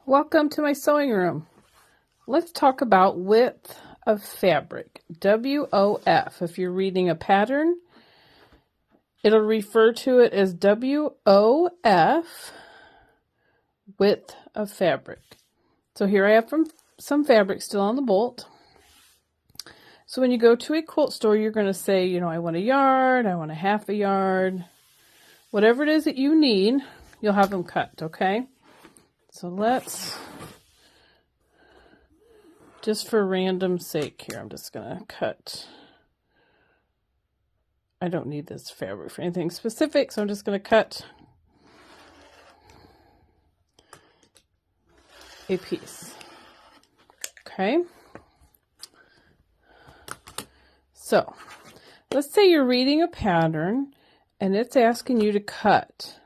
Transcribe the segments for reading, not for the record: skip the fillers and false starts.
Welcome to my sewing room. Let's talk about width of fabric, WOF. If you're reading a pattern, it'll refer to it as WOF, width of fabric. So here I have some fabric still on the bolt. So when you go to a quilt store, you're going to say, I want a yard, I want a half a yard. Whatever it is that you need, you'll have them cut, okay? So let's, just for random sake here, I'm just going to cut. I don't need this fabric for anything specific, so I'm just going to cut a piece. Okay. So let's say you're reading a pattern and it's asking you to cut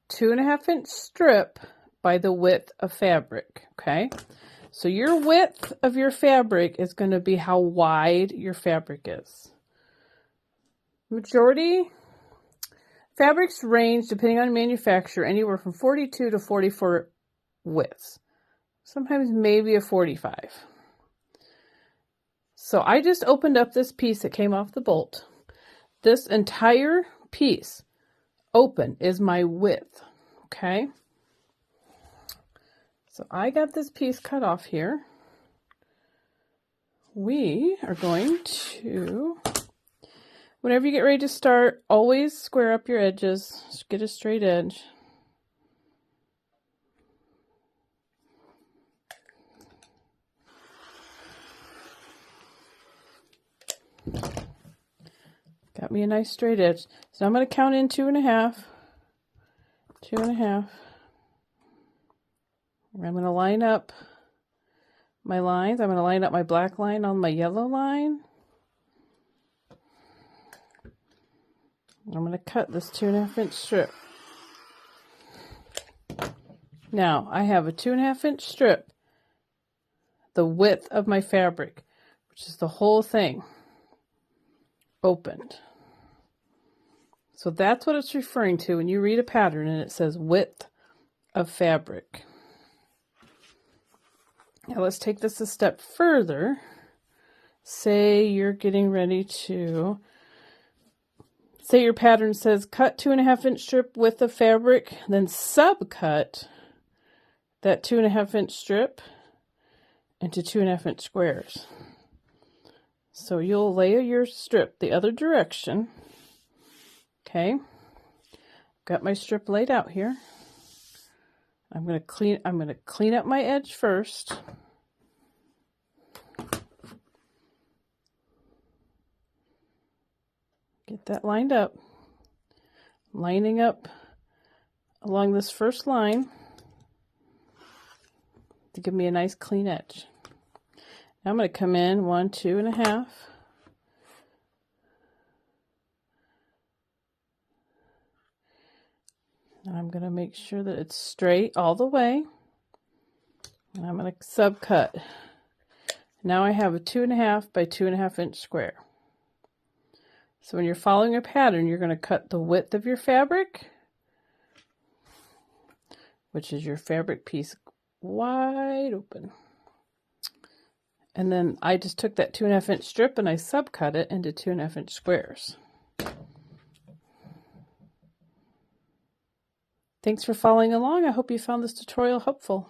2.5 inch strip by the width of fabric. Okay. So your width of your fabric is going to be how wide your fabric is. Majority fabrics range, depending on manufacturer, anywhere from 42 to 44 widths. Sometimes maybe a 45. So I just opened up this piece that came off the bolt. This entire piece open is my width. Okay. So I got this piece cut off here. We are going to, whenever you get ready to start, always square up your edges. Just get a straight edge. Got me a nice straight edge. So I'm going to count in 2.5. 2.5. I'm going to line up my lines. I'm going to line up my black line on my yellow line. I'm going to cut this 2.5 inch strip. Now I have a 2.5 inch strip, the width of my fabric, which is the whole thing, opened. So that's what it's referring to when you read a pattern and it says width of fabric. Now let's take this a step further. Say you're getting ready to, say your pattern says cut 2.5 inch strip width of fabric, then subcut that 2.5 inch strip into 2.5 inch squares. So you'll lay your strip the other direction. Okay. Got my strip laid out here. I'm going to clean up my edge first. Get that lined up. Lining up along this first line to give me a nice clean edge. Now I'm going to come in 1, 2.5. And I'm going to make sure that it's straight all the way. And I'm going to subcut. Now I have a 2.5 by 2.5 inch square. So when you're following a pattern, you're going to cut the width of your fabric, which is your fabric piece wide open. And then I just took that 2.5 inch strip and I subcut it into 2.5 inch squares. Thanks for following along. I hope you found this tutorial helpful.